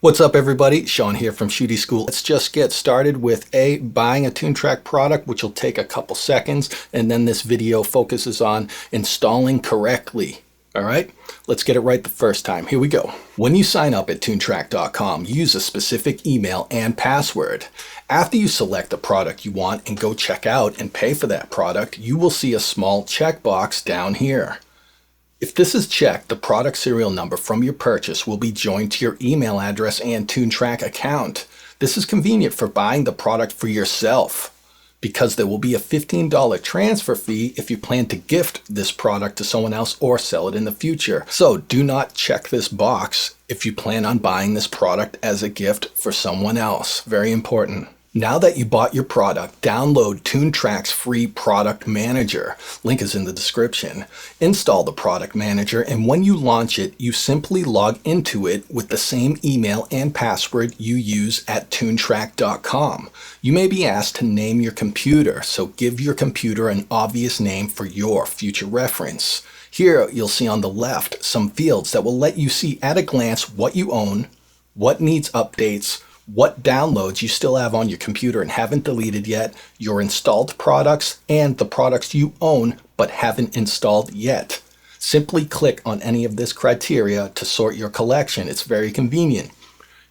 What's up everybody, Sean here from Shootie School. Let's just get started with buying a Toontrack product, which will take a couple seconds, and then this video focuses on installing correctly. Alright, let's get it right the first time. Here we go. When you sign up at toontrack.com, use a specific email and password. After you select the product you want and go check out and pay for that product, you will see a small checkbox down here. If this is checked, the product serial number from your purchase will be joined to your email address and Toontrack account. This is convenient for buying the product for yourself, because there will be a $15 transfer fee if you plan to gift this product to someone else or sell it in the future. So do not check this box if you plan on buying this product as a gift for someone else. Very important. Now that you bought your product, download Toontrack's free product manager. Link is in the description. Install the product manager, and when you launch it, you simply log into it with the same email and password you use at toontrack.com. You may be asked to name your computer, so give your computer an obvious name for your future reference. Here you'll see on the left some fields that will let you see at a glance what you own, what needs updates, what downloads you still have on your computer and haven't deleted yet, your installed products, and the products you own but haven't installed yet. Simply click on any of this criteria to sort your collection. It's very convenient.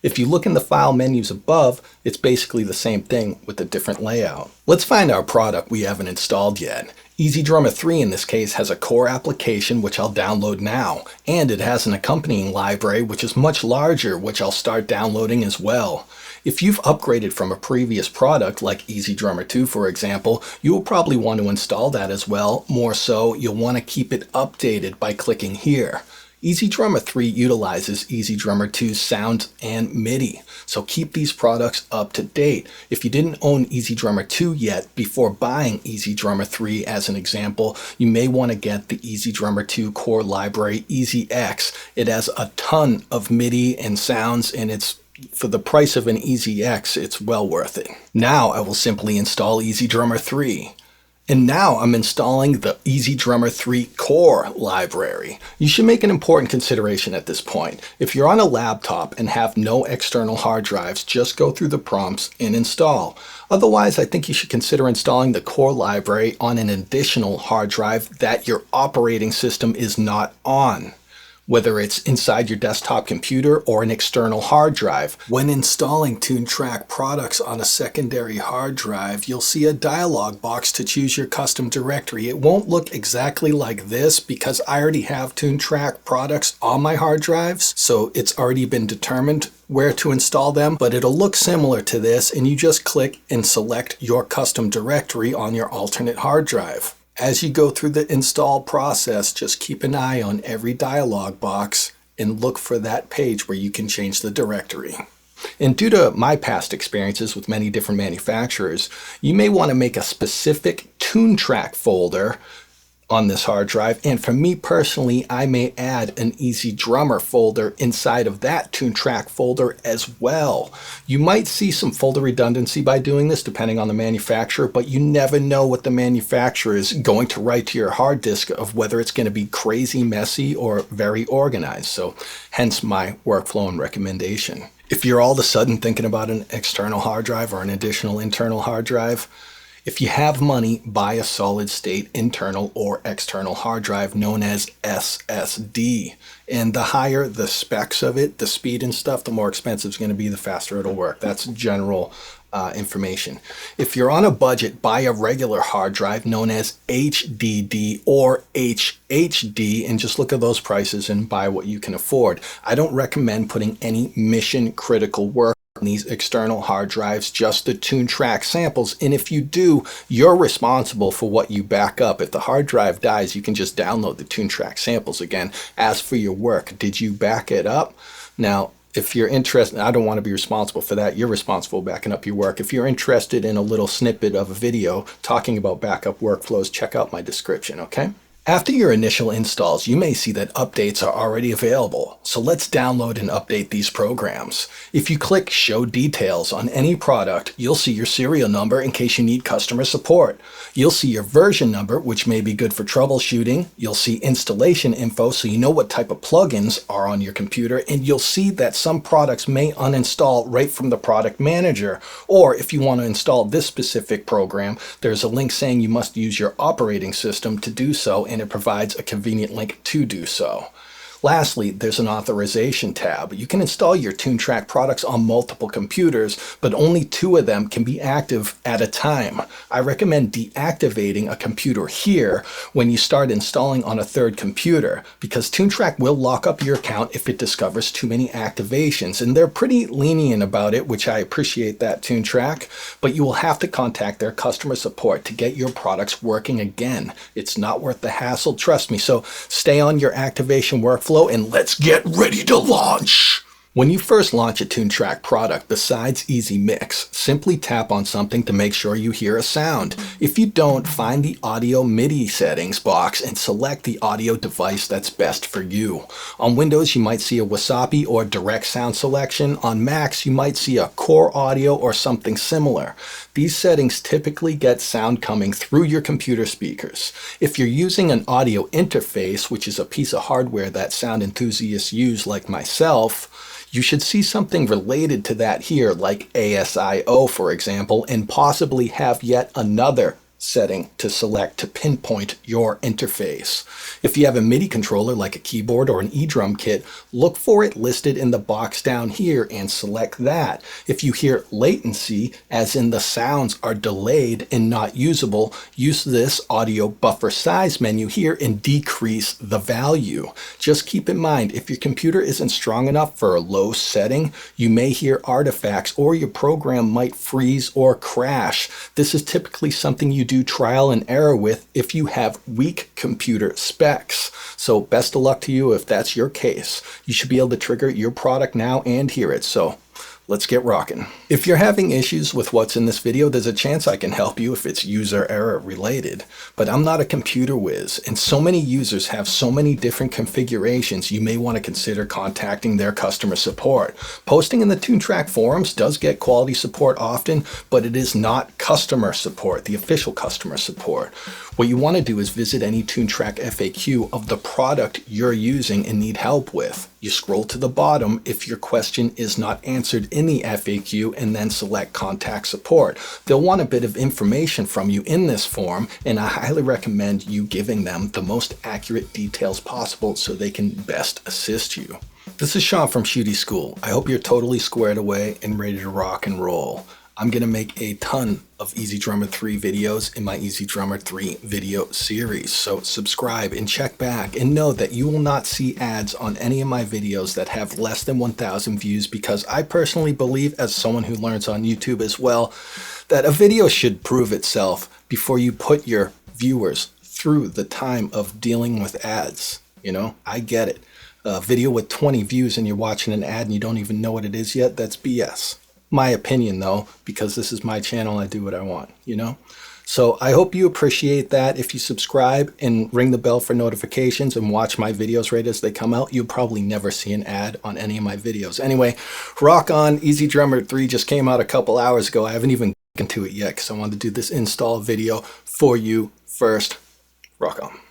If you look in the file menus above, it's basically the same thing with a different layout. Let's find our product we haven't installed yet. EZDrummer 3 in this case has a core application which I'll download now, and it has an accompanying library which is much larger, which I'll start downloading as well. If you've upgraded from a previous product like EZDrummer 2 for example, you will probably want to install that as well. More so, you'll want to keep it updated by clicking here. EZDrummer 3 utilizes EZDrummer 2's sound and Midi, so keep these products up to date. If you didn't own EZDrummer 2 yet before buying EZDrummer 3 as an example, you may want to get the EZDrummer 2 core library EZX. It has a ton of Midi and sounds, and it's for the price of an EZX, it's well worth it. Now I will simply install EZDrummer 3. And now I'm installing the EZDrummer 3 core library. You should make an important consideration at this point. If you're on a laptop and have no external hard drives, just go through the prompts and install. Otherwise, I think you should consider installing the core library on an additional hard drive that your operating system is not on, whether it's inside your desktop computer or an external hard drive. When installing Toontrack products on a secondary hard drive, you'll see a dialog box to choose your custom directory. It won't look exactly like this because I already have Toontrack products on my hard drives, so it's already been determined where to install them, but it'll look similar to this, and you just click and select your custom directory on your alternate hard drive. As you go through the install process, just keep an eye on every dialog box and look for that page where you can change the directory. And due to my past experiences with many different manufacturers, you may want to make a specific Toontrack folder on this hard drive, and for me personally, I may add an EZDrummer folder inside of that Toontrack folder as well. You might see some folder redundancy by doing this depending on the manufacturer, but you never know what the manufacturer is going to write to your hard disk of whether it's going to be crazy messy or very organized, so hence my workflow and recommendation. If you're all of a sudden thinking about an external hard drive or an additional internal hard drive, if you have money, buy a solid-state internal or external hard drive known as SSD. And the higher the specs of it, the speed and stuff, the more expensive it's going to be, the faster it'll work. That's general information. If you're on a budget, buy a regular hard drive known as HDD or HHD, and just look at those prices and buy what you can afford. I don't recommend putting any mission-critical work on these external hard drives, just the Toontrack samples, and if you do, you're responsible for what you back up. If the hard drive dies, you can just download the Toontrack samples again. As for your work, did you back it up? Now, if you're interested, I don't want to be responsible for that. You're responsible backing up your work. If you're interested in a little snippet of a video talking about backup workflows, check out my description, okay? After your initial installs, you may see that updates are already available, so let's download and update these programs. If you click Show Details on any product, you'll see your serial number in case you need customer support. You'll see your version number, which may be good for troubleshooting. You'll see installation info so you know what type of plugins are on your computer, and you'll see that some products may uninstall right from the product manager. Or if you want to install this specific program, there's a link saying you must use your operating system to do so, and it provides a convenient link to do so. Lastly, there's an authorization tab. You can install your Toontrack products on multiple computers, but only 2 of them can be active at a time. I recommend deactivating a computer here when you start installing on a 3rd computer, because Toontrack will lock up your account if it discovers too many activations, and they're pretty lenient about it, which I appreciate that, Toontrack, but you will have to contact their customer support to get your products working again. It's not worth the hassle, trust me, so stay on your activation workflow and let's get ready to launch. When you first launch a Toontrack product besides Easy Mix, simply tap on something to make sure you hear a sound. If you don't, find the audio MIDI settings box and select the audio device that's best for you. On Windows, you might see a Wasabi or direct sound selection. On Macs, you might see a Core Audio or something similar. These settings typically get sound coming through your computer speakers. If you're using an audio interface, which is a piece of hardware that sound enthusiasts use like myself, you should see something related to that here, like ASIO, for example, and possibly have yet another setting to select to pinpoint your interface. If you have a MIDI controller like a keyboard or an eDrum kit, look for it listed in the box down here and select that. If you hear latency, as in the sounds are delayed and not usable, use this audio buffer size menu here and decrease the value. Just keep in mind, if your computer isn't strong enough for a low setting, you may hear artifacts or your program might freeze or crash. This is typically something you do trial and error with if you have weak computer specs. So best of luck to you if that's your case. You should be able to trigger your product now and hear it. So let's get rocking. If you're having issues with what's in this video, there's a chance I can help you if it's user error related. But I'm not a computer whiz, and so many users have so many different configurations, you may want to consider contacting their customer support. Posting in the Toontrack forums does get quality support often, but it is not customer support, the official customer support. What you want to do is visit any Toontrack FAQ of the product you're using and need help with. You scroll to the bottom if your question is not answered in the FAQ and then select Contact Support. They'll want a bit of information from you in this form, and I highly recommend you giving them the most accurate details possible so they can best assist you. This is Sean from Shootie School. I hope you're totally squared away and ready to rock and roll. I'm going to make a ton of EZDrummer 3 videos in my EZDrummer 3 video series. So subscribe and check back and know that you will not see ads on any of my videos that have less than 1,000 views, because I personally believe, as someone who learns on YouTube as well, that a video should prove itself before you put your viewers through the time of dealing with ads. You know, I get it. A video with 20 views and you're watching an ad and you don't even know what it is yet, that's BS. My opinion though, because this is my channel, I do what I want, you know? So I hope you appreciate that. If you subscribe and ring the bell for notifications and watch my videos right as they come out, you'll probably never see an ad on any of my videos. Anyway, rock on. EZDrummer 3 just came out a couple hours ago. I haven't even gotten to it yet because I wanted to do this install video for you first. Rock on.